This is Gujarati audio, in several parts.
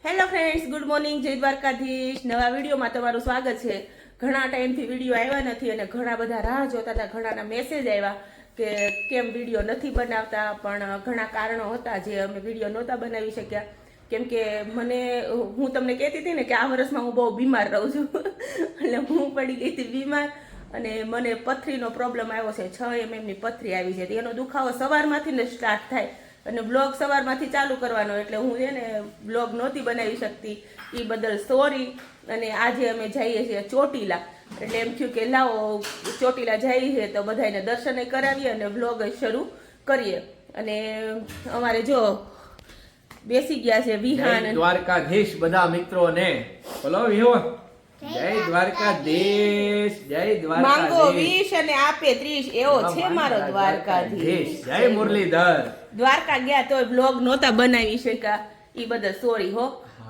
હેલો ફ્રેન્ડ્સ, ગુડ મોર્નિંગ, જય દ્વારકાધીશ. નવા વિડીયોમાં તમારું સ્વાગત છે. ઘણા ટાઈમથી વિડીયો આવ્યા નથી અને ઘણા બધા રાહ જોતા હતા. ઘણાના મેસેજ આવ્યા કે કેમ વિડીયો નથી બનાવતા, પણ ઘણા કારણો હતા જે અમે વિડીયો નહોતા બનાવી શક્યા. કેમ કે હું તમને કહેતી હતી ને કે આ વર્ષમાં હું બહુ બીમાર રહું છું એટલે હું પડી ગઈ હતી બીમાર અને મને પથરીનો પ્રોબ્લેમ આવ્યો છે. 6 mm ની પથરી આવી છે. એનો દુખાવો સવારમાંથી ને સ્ટાર્ટ થાય અને બ્લોગ સવારમાંથી ચાલુ કરવાનો, એટલે હું છે ને બ્લોગ નહોતી બનાવી શકતી. એ બદલ સોરી. અને આજે અમે જઈએ છીએ ચોટીલા, એટલે એમ થયું કે લાવો ચોટીલા જઈએ છીએ તો બધાને દર્શને કરાવીએ અને બ્લોગ શરૂ કરીએ. અને અમારે જો બેસી ગયા છે વિહાન. દ્વારકાધીશ બધા મિત્રોને બોલો વિહો. જય દ્વારકાધીશ, જય દ્વારકાધીશ. માંગો 20 અને આપે 30, એવો છે મારો દ્વારકાધીશ. જય મુરલીધર. દ્વારકા ગયા તોય બ્લોગ નહોતા બનાવી શક્યા, ઈ બદલ સોરી હો.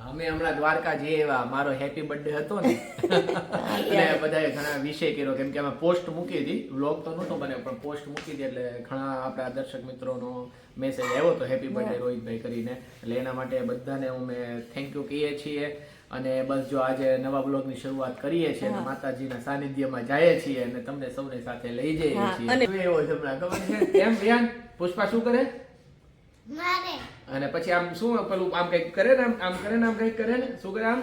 અમે હમણાં દ્વારકા જઈએ એવા મારો હેપી બર્થડે હતો ને એટલે બધાએ ઘણા વિષય કર્યો, કેમ કે અમે પોસ્ટ મૂકી હતી. વ્લોગ તો નહોતો બને પણ પોસ્ટ મૂકી હતી, એટલે ઘણા આપણા દર્શક મિત્રોનો મેસેજ આવ્યો હતો હેપી બર્થડે રોહિતભાઈ કરીને. એટલે એના માટે બધાને અમે થેન્ક યુ કહીએ છીએ. અને બસ જો આજે નવા બ્લોગની શરૂઆત કરીએ છીએ અને માતાજીના સાનિધ્યમાં જઈએ છીએ અને તમને સૌને સાથે લઈ જઈએ છીએ. એવો જ હમણાં ખબર છે એમ વિહાન પુષ્પા શું કરે મારે અને પછી આમ શું પેલું આમ કઈક કરે ને આમ કરે ને આમ કઈક કરે ને શું કરે આમ?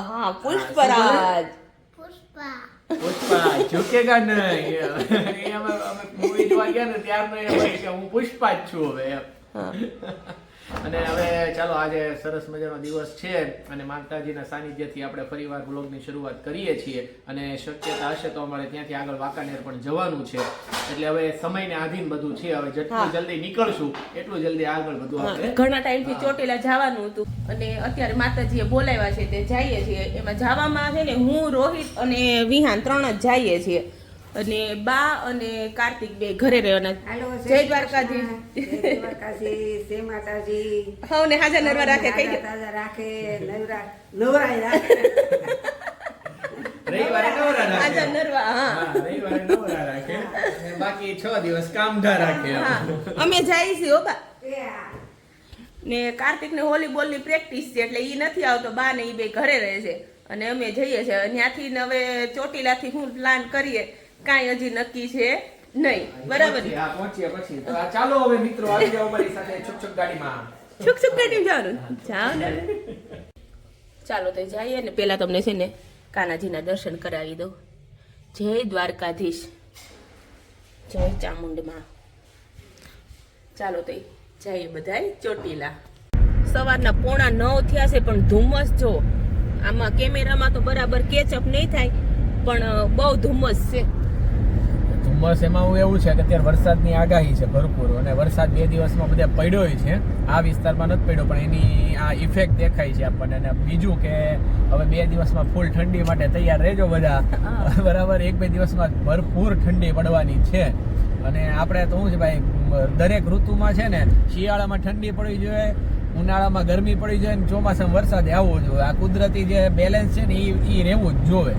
હા, પુષ્પરાજ. પુષ્પા ઝુકેગા નહીં. અમે મૂવી જોવા ગયા ને ત્યારનો એ હોય કે હું પુષ્પા જ છું હવે એમ. અને હવે ચાલો આજે સરસ મજાનો દિવસ છે અને માતાજીના સાનિધ્યથી આપણે ફરીવાર બ્લોગની શરૂઆત કરીએ છીએ. અને શક્યતા હશે તો અમારે ત્યાંથી આગળ વાંકાનેર પણ જવાનું છે, એટલે હવે સમયને આધીન બધું છે. હવે જેટલું જલ્દી નીકળશું એટલું જલ્દી આગળ બધું આપણે. ઘણા ટાઈમથી ચોટીલા જવાનું હતું અને અત્યારે માતાજીએ બોલાવ્યા છે તે જઈએ છીએ. એમાં જવામાં છે ને હું, રોહિત અને વિહાન 3 જ જઈએ છીએ. અને બા અને કાર્તિક બે ઘરે રહેવાના. જય દ્વારકાધીશ. જય દ્વારકાધીશ, જય માતાજી. હવને હાજર નરવા રાખે, કઈ તાજા રાખે, નવરાય રાખે. રવિવારે નવરા રાખે. હાજર નરવા. હા, રવિવારે નવરા રાખે અને બાકી 6 દિવસ કામધા રાખે. અમે જઈએ છીએ હો બા. ને કાર્તિક ને વોલીબોલ ની પ્રેક્ટિસ છે, એટલે ઈ નથી આવતો. બા ને ઈ બે ઘરે રહે છે અને અમે જઈએ છીએ. ત્યાંથી હવે ચોટીલાથી હું પ્લાન કરીએ, કાંઈ હજી નક્કી છે નહીં. બરાબર ને? હા, પહોંચીએ પછી. તો ચાલો હવે મિત્રો આવી જાઓ અમારી સાથે છુક ગાડીમાં. છુક ગાડી જવાનું. જાઓ ને. ચાલો તો જઈએ ને. પેલા તમને છે ને કાનાજીના દર્શન કરાવી દઉં. જય દ્વારકાધીશ, જય ચામુંડમાં. ચાલો તો જઈએ બધાય ચોટીલા. સવારના 8:45 થયા છે પણ ધુમ્મસ જો. આમાં કેમેરામાં તો બરાબર કેચઅપ નહીં થાય પણ બહુ ધુમ્મસ છે. ધુમ્મસ એમાં એવું છે કે અત્યારે વરસાદની આગાહી છે ભરપૂર, અને વરસાદ 2 દિવસમાં બધે પડ્યો છે. આ વિસ્તારમાં નથી પડ્યો પણ એની આ ઇફેક્ટ દેખાય છે આપણને. અને બીજું કે હવે 2 દિવસમાં ફૂલ ઠંડી માટે તૈયાર રહેજો બધા. બરાબર, 1-2 દિવસમાં ભરપૂર ઠંડી પડવાની છે. અને આપણે તો શું છે ભાઈ, દરેક ઋતુમાં છે ને શિયાળામાં ઠંડી પડવી જોઈએ, ઉનાળામાં ગરમી પડી જાય ને ચોમાસામાં વરસાદ આવવો જોઈએ. આ કુદરતી જે બેલેન્સ છે ને એ રહેવું જ જોવે,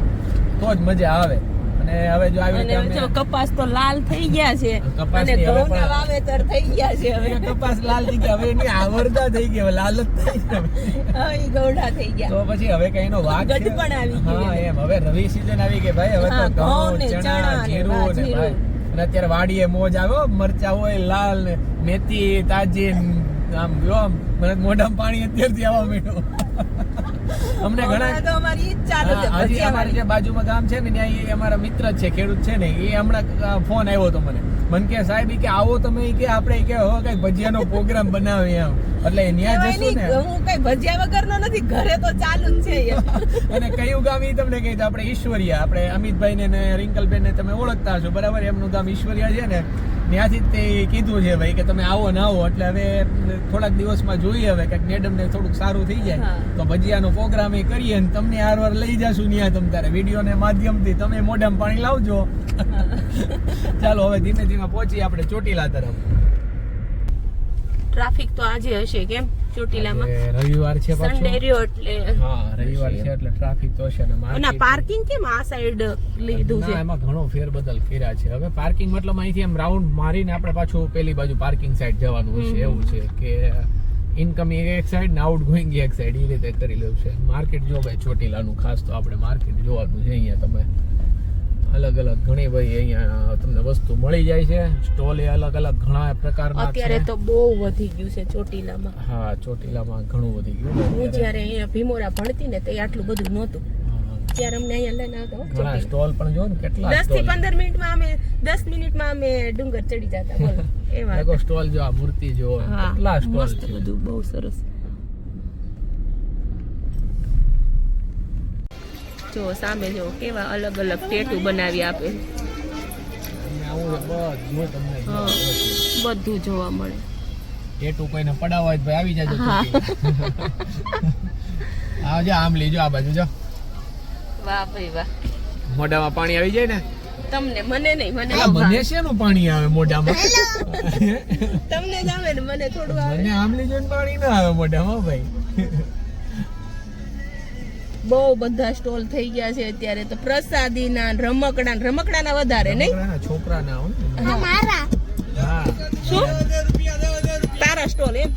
તો જ મજા આવે. અને હવે જો આવી રીતે કપાસ તો લાલ થઈ ગયા છે અને ઘઉંના વાવેતર થઈ ગયા છે. હવે કપાસ લાલ થઈ ગયા, હવે એની આવરદા થઈ ગઈ, હવે લાલ જ થઈ ગઈ. હવે ઈ ગૌડા થઈ ગયા. તો પછી હવે કઈ નો વાગ ગઢ પણ આવી ગયું. હા એમ, હવે રવિ સીઝન આવી ગઈ ભાઈ. હવે તો ઘઉં, ચણા, જીરું ને ભાઈ. અને અત્યારે વાડીએ મોજ આવ્યો, મરચા હોય લાલ ને મેથી તાજી. આમ જો મને મોઢામાં પાણી અત્યારથી આવવા માંડ્યું. અમને ઘણા તો અમારી ઈચ્છા નથી. હજી અમારી જે બાજુમાં ગામ છે ને ત્યાં એ અમારા મિત્ર જ છે, ખેડૂત છે ને, એ હમણાં ફોન આવ્યો હતો મને કે સાહેબ કે આવો તમે કે આપણે કે હવે કઈ ભજીયાનો પ્રોગ્રામ બનાવીએ એમ. એટલે ત્યાં જશું ને. હું કઈ ભજીયા વગરનો નથી, ઘરે તો ચાલુ જ છે. અને કયું ગામ એ તમને કહી, આપણે ઈશ્વરિયા, આપણે અમિતભાઈ ને રિંકલબેન ને તમે ઓળખતા હશો બરાબર. એમનું ગામ ઈશ્વરિયા છે ને, ત્યાંથી જ તે કીધું છે ભાઈ કે તમે આવો ને આવો એટલે હવે થોડાક દિવસમાં જોઈએ હવે કે મેડમ ને થોડુંક સારું થઈ જાય હા. તો ભજીયાનો પ્રોગ્રામ એ કરીએ ને તમને હારવાર લઈ જાશું ત્યાં તમ તારે વિડીયો ને માધ્યમથી તમે મોઢામાં પાણી લાવજો ચાલો હવે ધીમે ધીમે પહોંચીએ આપણે ચોટીલા તરફ. ટ્રાફિક તો આજે હશે કેમ ચોટીલામાં આજે રવિવાર છે સન્ડે પાછું. રહ્યો એટલે હા રવિવાર છે એટલે ટ્રાફિક તો હશે ને અને market- પાર્કિંગ કેમ આ સાઈડ લીધું છે ના, એમાં ઘણો ફેરબદલ કર્યા છે હવે પાર્કિંગ મતલબ અહીંથી એમ રાઉન્ડ મારીને આપણે પાછું પેલી બાજુ પાર્કિંગ સાઈડ જવાનું છે એવું છે કે ઇનકમિંગ એક સાઈડ ને આઉટ ગોઈંગ એક સાઈડ એ રીતે કરી લેવું છે. માર્કેટ જો ભાઈ ચોટીલાનું ખાસ તો આપણે માર્કેટ જોવાનું છે. અહીંયા તમે અલગ અલગ ઘણી ભાઈ અહીંયા તમને વસ્તુ મળી જાય છે. સ્ટોલ એ અલગ અલગ ઘણા પ્રકારના અત્યારે છે. તો બહુ વધી ગયું છે ચોટીલામાં. હા ચોટીલામાં ઘણું વધી ગયું હું અત્યારે. જ્યારે અહીંયા ભીમોરા ભણતી ને તે આટલું બધું નહોતું. હા, ત્યારે અમને અહીંયા લઈને આવતો ઘણા સ્ટોલ પણ જો ને કેટલા 10 થી સ્ટોલ 15 મિનિટમાં અમે 10 મિનિટમાં અમે ડુંગર ચડી જતા બોલો એવા દેખો સ્ટોલ જો આ મૂર્તિ જો હા કેટલા સ્ટોલ મસ્ત છે. બધું બહુ સરસ. જો સામે જો કેવા અલગ અલગ ટેટુ બનાવી આપે. અહીંયા આવું છે બધું તમને જોવા હા. મળશે. બધું જોવા મળે. ટેટુ કોઈને પડાવવા હોય તો ભાઈ આવી જાજો હા. ચોટીલા. આવજો આમ લીજો આ બાજુ જો વાહ ભાઈ વાહ. મોઢામાં પાણી આવી જાય ને તમને મને નહીં મને આ મને શેનું પાણી આવે મોઢામાં તમને જ આવે ને મને થોડું આવે. મને આમ લીજો ને પાણી ના આવે મોઢામાં ભાઈ. બહુ બધા સ્ટોલ થઈ ગયા છે અત્યારે તો પ્રસાદીના ને રમકડાના વધારે નહીં છોકરાના હો ને. મારા હા શું તારા સ્ટોલ એમ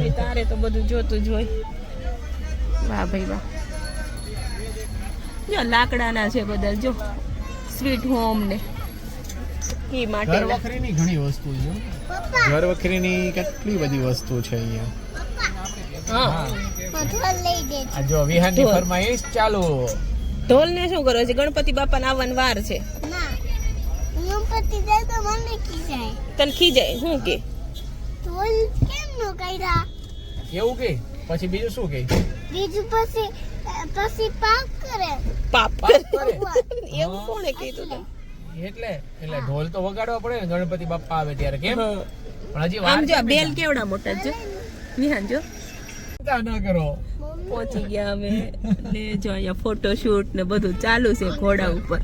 એ તારે તો બધું જોતું જ હોય. વાહ ભાઈ વાહ. જો લાકડાના છે બધા જો સ્વીટ હોમ ને ઈ માટે ઘર વખરીની ઘણી વસ્તુ છે. ઘર વખરીની કેટલી બધી વસ્તુ છે અહીંયા. હા પથ્થર લઈ દે આ જો વિહારની ઢોલ. ફરમાઈશ ચાલુ. ઢોલ ને શું કરો છે ગણપતિ બાપાને આવવાની વાર છે ના ગણપતિ જાય તો મને ખીજાય તને ખીજાય શું કે ઢોલ કેમ નો કર્યા એવું કે પછી બીજું શું કે બીજું પછી પાક કરે પાપ પાપ કરે. એવું કોણે કીધું તને એટલે ઢોલ તો વગાડવા પડે ને ગણપતિ બાપા આવે ત્યારે કેમ હા. પણ હજી વાર આમ જો છે આ બેલ બેટા. કેવડા મોટા છે વિહાન જો ચિંતા ન કરો. પહોંચી ગયા અમે ને જો અહીંયા ફોટો શૂટ ને બધું ચાલુ છે ઘોડા ઉપર.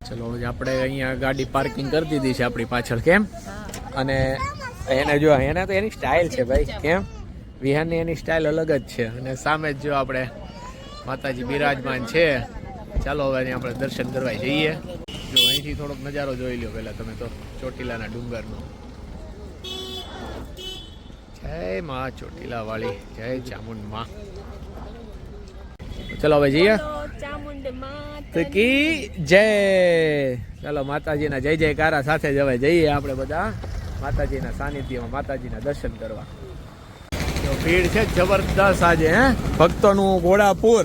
ચલો હવે આપણે અહીંયા ગાડી પાર્કિંગ કરી દીધી છે આપણી પાછળ કેમ અને એને જો એને તો એની સ્ટાઇલ છે ભાઈ કેમ વિહાનની એની સ્ટાઇલ અલગ જ છે અને સામે જ જો આપણે માતાજી બિરાજમાન છે. ચાલો હવે અહીંયા આપણે દર્શન કરવા જઈએ. જો અહીંથી થોડોક નજારો જોઈ લ્યો પહેલા તમે તો ચોટીલાના ડુંગરનો. જય માં ચોટીલા વાળી જય ચામુંડ માં. ચલો હવે જઈએ ચામુંડ માત તો કી જય. ચાલો માતાજીના જય જયકારા સાથે જ હવે જઈએ આપણે બધા માતાજીના સાનિધ્યમાં માતાજીના દર્શન કરવા. જો ભીડ છે જબરદસ્ત આજે હે ભક્તોનું ઘોડાપુર.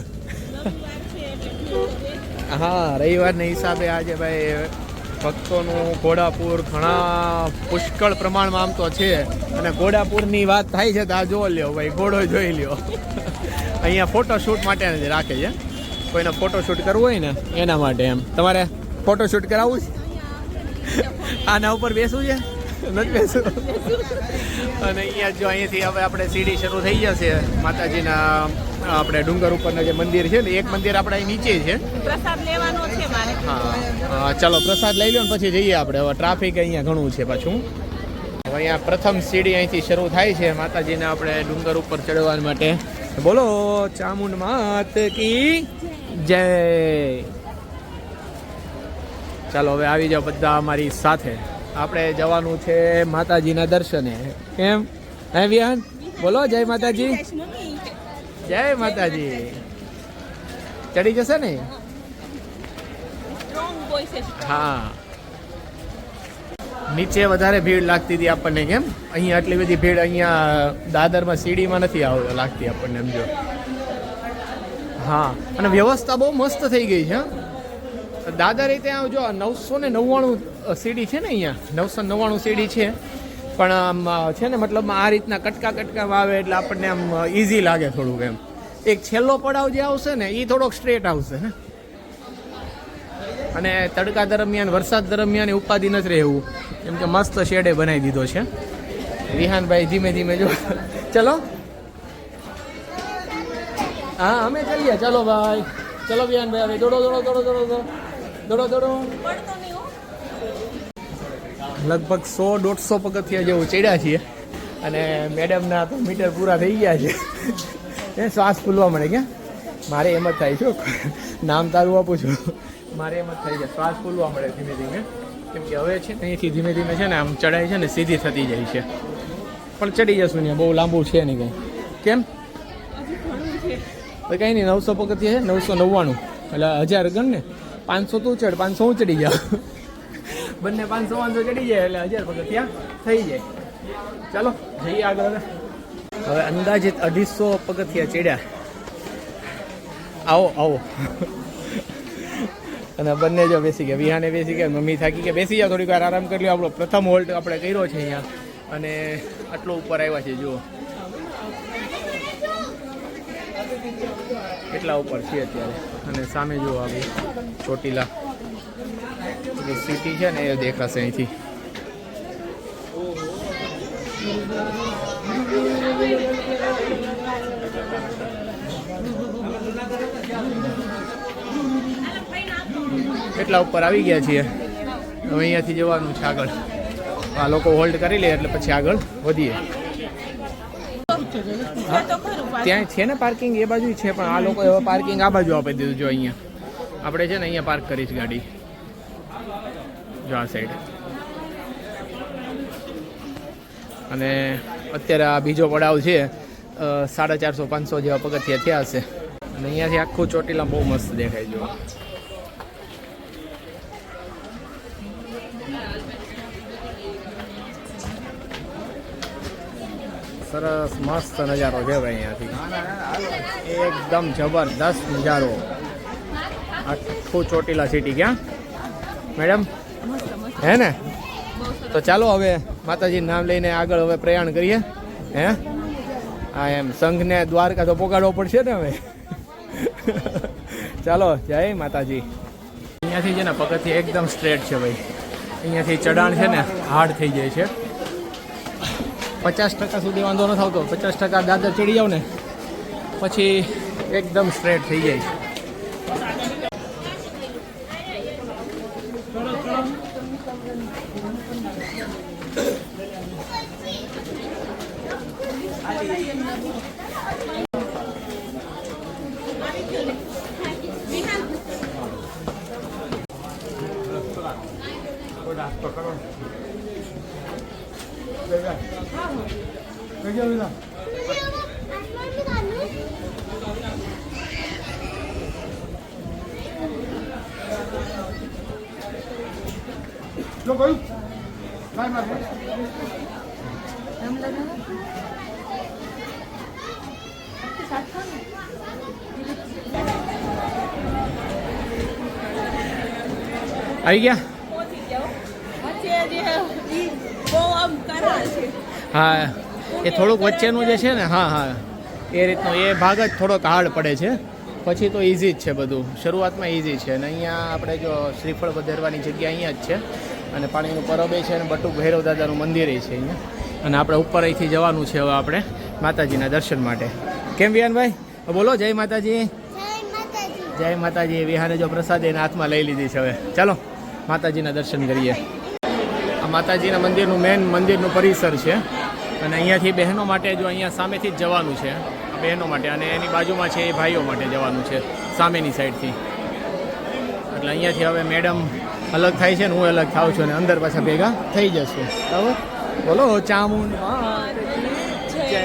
હા રવિવારના હિસાબે આજે ભાઈ ભક્તોનું ઘોડાપુર ઘણા પુષ્કળ પ્રમાણમાં આમ તો છે અને ઘોડાપુરની વાત થાય છે તો આ જોઈ લ્યો ભાઈ ઘોડો જોઈ લ્યો. અહીંયા ફોટોશૂટ માટે જ રાખે છે કોઈને ફોટોશૂટ કરવું હોય ને એના માટે એમ. તમારે ફોટોશૂટ કરાવવું છે આના ઉપર બેસવું છે નથી બેસવું. અને અહીંયા જો અહીંયાથી હવે આપણે સીડી શરૂ થઈ જશે માતાજીના આપણે ડુંગર ઉપરના જે મંદિર છે ને એક મંદિર આપણે અહીં નીચે છે. પ્રસાદ લેવાનો છે મારે. હા ચાલો પ્રસાદ લઈ લો ને પછી જઈએ આપણે. હવે ટ્રાફિક અહીંયા ઘણું છે પાછું. હવે અહીંયા પ્રથમ સીડી અહીંથી શરૂ થાય છે માતાજીને આપણે ડુંગર ઉપર ચડવા માટે. બોલો ચામુંડ માત કી જય. ચાલો હવે આવી જાઓ બધા અમારી સાથે. આપણે જવાનું છે માતાજીના દર્શને કેમ હે વિહાન બોલો જય માતાજી જય માતાજી. ચડી જશે ને સ્ટ્રોંગ બોય છે. હા નીચે વધારે ભીડ લાગતી હતી આપણને કેમ અહીંયા આટલી બધી ભીડ અહીંયા દાદરમાં સીડીમાં નથી લાગતી આપણને એમ જો. હા અને વ્યવસ્થા બહુ મસ્ત થઈ ગઈ છે. દાદર રીતે આમ જો 999 સીડી છે ને અહીંયા 999 સીડી છે પણ આમ છે ને મતલબ આ રીતના કટકા આવે એટલે આપણને આમ ઇઝી લાગે થોડુંક એમ. એક છેલ્લો પડાવ જે આવશે ને એ થોડોક સ્ટ્રેટ આવશે ને અને તડકા દરમિયાન વરસાદ દરમિયાન એ ઉપાધિ નથી રહેવું કેમ કે મસ્ત શેડે બનાવી દીધો છે. વિહાનભાઈ ધીમે ધીમે જો ચલો હા અમે ચાલીએ ચલો ભાઈ ચલો વિહાનભાઈ હવે દોડો દોડો દોડો દોડો દોડો દોડો લગભગ 100-150 પગથિયા જેવું ચડ્યા છીએ અને મેડમના તો મીટર પૂરા થઈ ગયા છે એ શ્વાસ ફૂલવા મળે ક્યાં મારે એમ જ થાય છે નામ તારું આપું છું મારે એમ જ થાય છે શ્વાસ ફૂલવા મળે ધીમે ધીમે કેમ કે હવે છે ને અહીંથી ધીમે ધીમે છે ને આમ ચડાઈ છે ને સીધી થતી જાય છે પણ ચડી જશું ને બહુ લાંબુ છે નહીં કંઈ કેમ તો કંઈ નહીં 900 પગથિયા છે 999 એટલે 1000 ગણ ને 500 તું ચડ 500 હું ચડી જાઉં બંને 500 ચડી જાય એટલે 1000 પગથિયા થઈ જાય. ચાલો જઈએ આગળ. હવે અંદાજિત 250 પગથિયા ચડ્યા. આવો આવો અને બંને જો બેસી ગયા વિહાને બેસી ગયા મમ્મી થાકી ગયા બેસી જાઓ થોડીક વાર આરામ કરી લો. આપણો પ્રથમ હોલ્ટ આપણે કર્યો છે અહીંયા અને આટલો ઉપર આવ્યા છે જુઓ કેટલા ઉપર છે અત્યારે અને સામે જુઓ આવી ચોટીલા સિટી છે ને એ દેખાશે અહીંથી. એટલા ઉપર આવી ગયા છીએ હવે અહીંયાથી જવાનું છે આગળ. આ લોકો હોલ્ડ કરી લે એટલે પછી આગળ વધીએ. ત્યાં છે ને પાર્કિંગ એ બાજુ છે પણ આ લોકો હવે પાર્કિંગ આ બાજુ આપી દીધું. જો અહીંયા આપણે છે ને અહીંયા પાર્ક કરીશ ગાડી જો આ સાઈડ. અને અત્યારે આ બીજો પડાવ છે 450-500 જેવા પગથિયા થયા હશે અને અહીંયાથી આખું ચોટીલા બહુ મસ્ત દેખાય જો. સરસ મસ્ત નજારો છે ભાઈ અહીંયાથી એકદમ જબરદસ્ત નજારો. આખું ચોટીલા સિટી ક્યાં મેડમ હે ને. તો ચાલો હવે માતાજીનું નામ લઈને આગળ હવે પ્રયાણ કરીએ. હે હા એમ સંઘને દ્વારકા તો પોગાડવો પડશે ને હવે. ચાલો જય માતાજી. અહીંયાથી છે ને પગથિયા એકદમ સ્ટ્રેટ છે ભાઈ. અહીંયાથી ચઢાણ છે ને હાર્ડ થઈ જાય છે. 50% સુધી વાંધો ન થતો 50% દાદર ચડી જાવ ને પછી એકદમ સ્ટ્રેટ થઈ જાય છે. આવી ગયા હા એ થોડુંક વચ્ચેનું જે છે ને હા હા એ રીતનો એ ભાગ જ થોડોક હાર્ડ પડે છે પછી તો ઇઝી જ છે બધું. શરૂઆતમાં ઇઝી છે અને અહીંયા આપણે જો શ્રીફળ વધેરવાની જગ્યા અહીંયા જ છે અને પાણીનું પરબે છે અને બટુક ભૈરવ દાદાનું મંદિર છે અહીંયા અને આપણે ઉપર અહીંથી જવાનું છે હવે આપણે માતાજીના દર્શન માટે. કેમ વિહાનભાઈ બોલો જય માતાજી. જય માતાજી. વિહાને જો પ્રસાદ એના હાથમાં લઈ લીધી છે હવે. ચાલો માતાજીના દર્શન કરીએ. આ માતાજીના મંદિરનું મેન મંદિરનું પરિસર છે અને અહીંયાથી બહેનો માટે જો અહીંયા સામેથી જ જવાનું છે બહેનો માટે અને એની બાજુમાં છે એ ભાઈઓ માટે જવાનું છે સામેની સાઈડથી. એટલે અહીંયાથી હવે મેડમ અલગ થાય છે ને હું અલગ થાઉં છું અને અંદર પાછા ભેગા થઈ જશું. બરાબર બોલો ચામુંડ જય.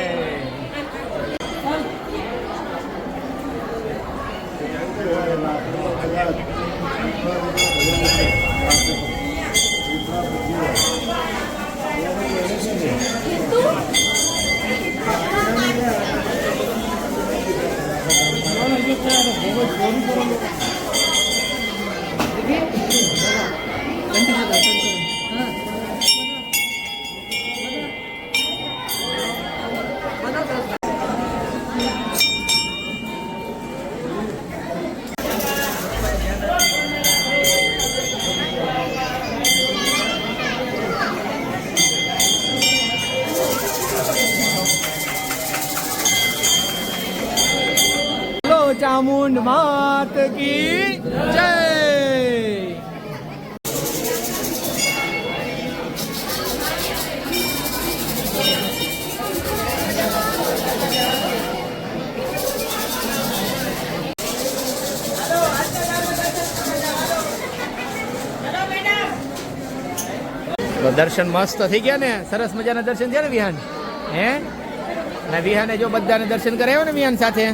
ચામુંડ માત કી જય. તો દર્શન મસ્ત થઈ ગયા ને, સરસ મજાના દર્શન થયા ને વિહાન હે. અને વિહાને જો બધાને દર્શન કરાવ્યો ને વિહાન સાથે,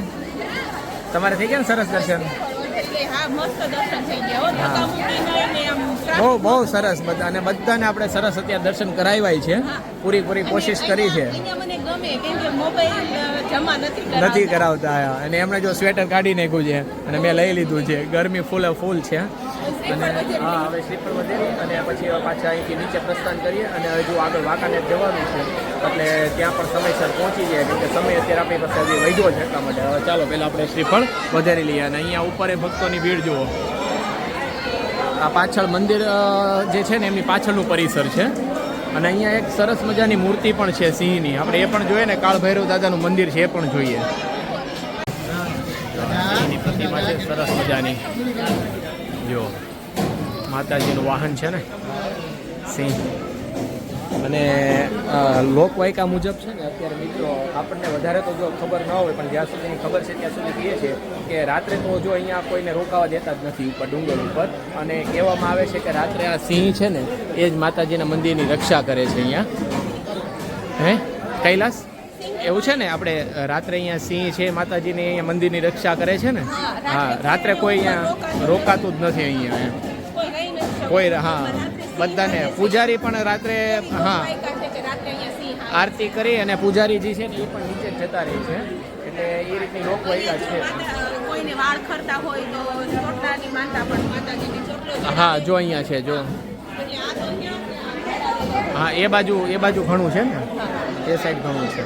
તમારે થઈ ગયા ને સરસ દર્શન? બહુ બહુ સરસ બધા, અને બધાને આપણે સરસ અત્યારે દર્શન કરાવ્યા છે. પૂરી કોશિશ કરી છે, નથી કરાવતા. અને એમણે જો સ્વેટર કાઢી નાખ્યું છે અને મેં લઈ લીધું છે. ગરમી ફૂલ છે. અને હા, હવે શ્રીફળ વધેરી અને પછી પાછા અહીંથી નીચે પ્રસ્થાન કરીએ અને હજુ આગળ વાંકાનેર જવાનું છે, એટલે ત્યાં પણ સમયસર પહોંચી જાય, કેમ કે સમય અત્યારે આપણી પાસે હજી વધ્યો છે એટલા માટે. હવે ચાલો પહેલાં આપણે શ્રીફળ વધારી લઈએ. અને અહીંયા ઉપર ભક્તોની ભીડ જુઓ. આ પાછળ મંદિર જે છે ને એમની પાછળનું પરિસર છે. અને અહીંયા એક સરસ મજાની મૂર્તિ પણ છે સિંહની, આપણે એ પણ જોઈએ ને. કાળ ભૈરવ દાદાનું મંદિર છે, એ પણ જોઈએ. સિંહની પ્રતિમા છે સરસ મજાની. જો માતાજીનું વાહન છે ને સિંહ. અને લોકવાયકા મુજબ છે ને અત્યારે મિત્રો આપણને વધારે તો જો ખબર ન હોય, પણ જ્યાં સુધીની ખબર છે ત્યાં સુધી કહીએ છીએ કે રાત્રે તો જો અહીંયા કોઈને રોકાવા દેતા જ નથી ઉપર ડુંગર ઉપર. અને કહેવામાં આવે છે કે રાત્રે આ સિંહ છે ને એ જ માતાજીના મંદિરની રક્ષા કરે છે અહીંયા. હે કૈલાસ એવું છે ને, આપણે રાત્રે અહીંયા સિંહ છે માતાજીની અહીંયા મંદિરની રક્ષા કરે છે ને. હા, રાત્રે કોઈ અહીંયા રોકાતું જ નથી અહીંયા એમ કોઈ. હા, બધાને પૂજારી પણ રાત્રે હા આરતી કરી અને પૂજારીજી છે ને એ પણ નીચે જતા રહે છે. એટલે એ રીતની લોકવાયકા છે. હા, જો અહીંયા છે જો. હા, એ બાજુ ઘણું છે ને, એ સાઈડ ઘણું છે.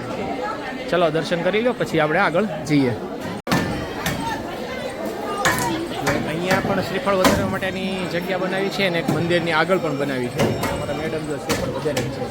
ચલો દર્શન કરી લો, પછી આપણે આગળ જઈએ. અહીંયા પણ શ્રીફળ વધારવા માટેની જગ્યા બનાવી છે અને એક મંદિરની આગળ પણ બનાવી છે. અમારા મેડમ જો શ્રીફળ વધારે છે.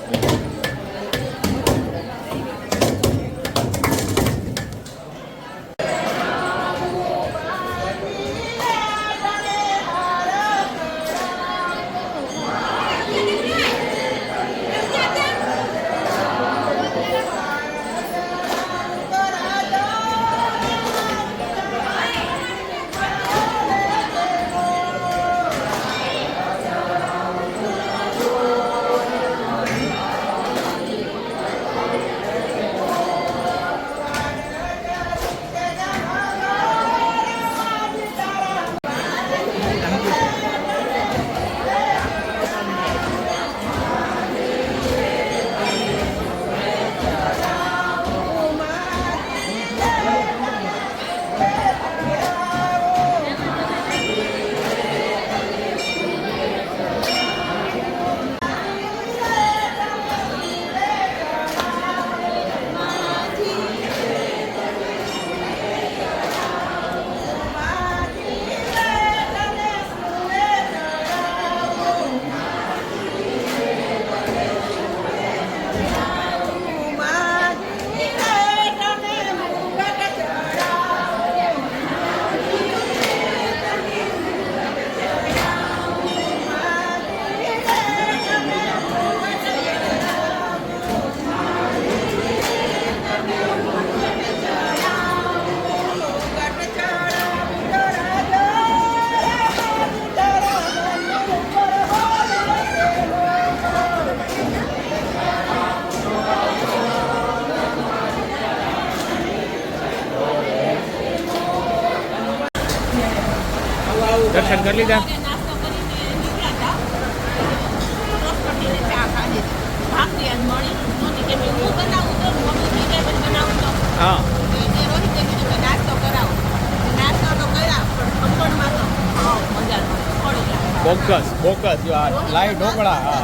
દર્શન કરી લીધા. હા, બોકસ જો લાઈવ ઢોકળા. હા,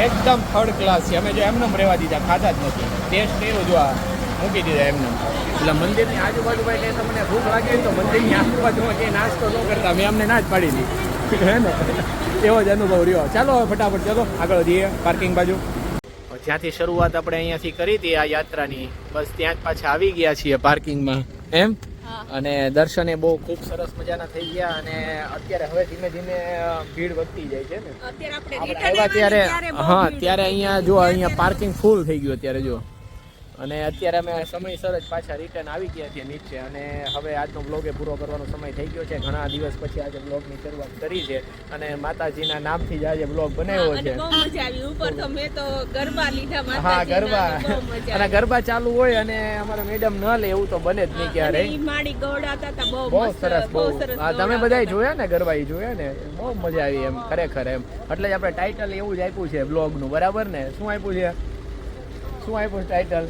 એકદમ થર્ડ ક્લાસ છે. અમે જો એમને રહેવા દીધા, ખાધા જ નથી. ટેસ્ટ કર્યો જો આ મૂકી દીધા એમને. એટલે મંદિરની આજુબાજુ ભાઈ કંઈ તમને ભૂખ લાગે તો મંદિરની આજુબાજુમાં કંઈ નાસ્તો ન કરતા. મેં અમને ના જ પાડી દીધી હે ને, એવો જ અનુભવ રહ્યો. ચાલો હવે ફટાફટ ચાલો આગળ જઈએ પાર્કિંગ બાજુ. જ્યાંથી શરૂઆત આપણે અહીંયાથી કરી હતી આ યાત્રાની, બસ ત્યાં જ પાછા આવી ગયા છીએ પાર્કિંગમાં એમ. અને દર્શને બહુ ખૂબ સરસ મજાના થઈ ગયા અને અત્યારે હવે ધીમે ધીમે ભીડ વધતી જાય છે ને. અત્યારે આપણે આવ્યા ત્યારે હા ત્યારે અહીંયા જો અહીંયા પાર્કિંગ ફૂલ થઈ ગયું અત્યારે જો. અને અત્યારે અમે સમયસર જ પાછા રિટર્ન આવી ગયા છીએ નીચે. અને હવે આજનો બ્લોગ એ પૂરો કરવાનો સમય થઈ ગયો છે. ઘણા દિવસ પછી આજે બ્લોગની શરૂઆત કરી છે અને માતાજીના નામથી જ આજે બ્લોગ બનાવ્યો છે. બહુ મજા આવી. ઉપર તો મેં તો ગરબા લીધા હા માતાજીના, ગરબા બહુ મજા અને આવી. ગરબા ચાલુ હોય અને અમારા મેડમ ન લે એવું તો બને જ નહીં ક્યારે. અને ઈ માડી ગવડાવતા હતા, બહુ બહુ મસ્ત, સરસ બહુ સરસ હા તમે ગવડાવતા બધાય હતા. જોયા ને ગરબા ઈ જોયા ને બહુ મજા આવી એમ ખરેખર એમ. એટલે જ આપણે ટાઇટલ એવું જ આપ્યું છે બ્લોગનું, બરાબર ને? શું આપ્યું છે? શું આપ્યું ટાઇટલ?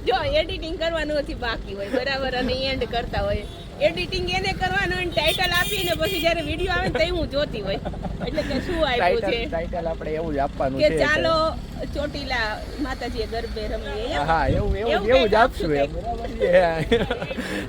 જો એડિટિંગ કરવાનું નથી બાકી હોય બરાબર, અને એન્ડ કરતા હોય. એડિટિંગ એને કરવાનું હોય, ટાઇટલ આપીને પછી જ્યારે વિડીયો આવે ને તઈ હું જોતી હોય એટલે કે શું આપ્યું છે ટાઇટલ આપણે એવું જ આપવાનું કે છે. ચાલો ચોટીલા માતાજીએ ગરબે રમીએ એમ. હા એવું જ કંઈક આપશું એમ.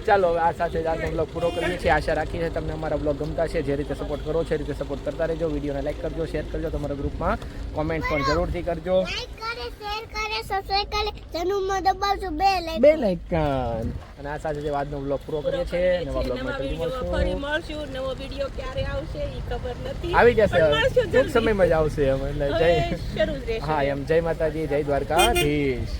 ચાલો હવે આ સાથે જ આજનો બ્લોગ પૂરો કરીએ છીએ. આશા રાખીએ છીએ તમને અમારા બ્લોગ ગમતા છે. જે રીતે સપોર્ટ કરો છો એ રીતે સપોર્ટ કરતા રહેજો. વિડીયોને લાઈક કરજો, શેર કરજો, તમારા ગ્રુપમાં કોમેન્ટ પણ જરૂરથી કરજો. લાઈક કરે, શેર કરે, સબસ્ક્રાઇબ કરે, જનુમાં દબાવજો બે લાઈક. બે લાઈકન. અને આ સાથે જે આજનો બ્લોગ પૂરો કરીએ છીએ. નવા બ્લોગમાં ફરી વિડીયોમાં ફરી મળશું. મળશું. નવો વિડીયો ક્યારે આવશે એ ખબર નથી, આવી જશે પણ મળશું ટૂંક જલ્દી. સમયમાં જ આવશે એમ. એટલે હવે જય શરૂ જ રહેશે. હા એમ જય માતાજી, જય દ્વારકાધીશ.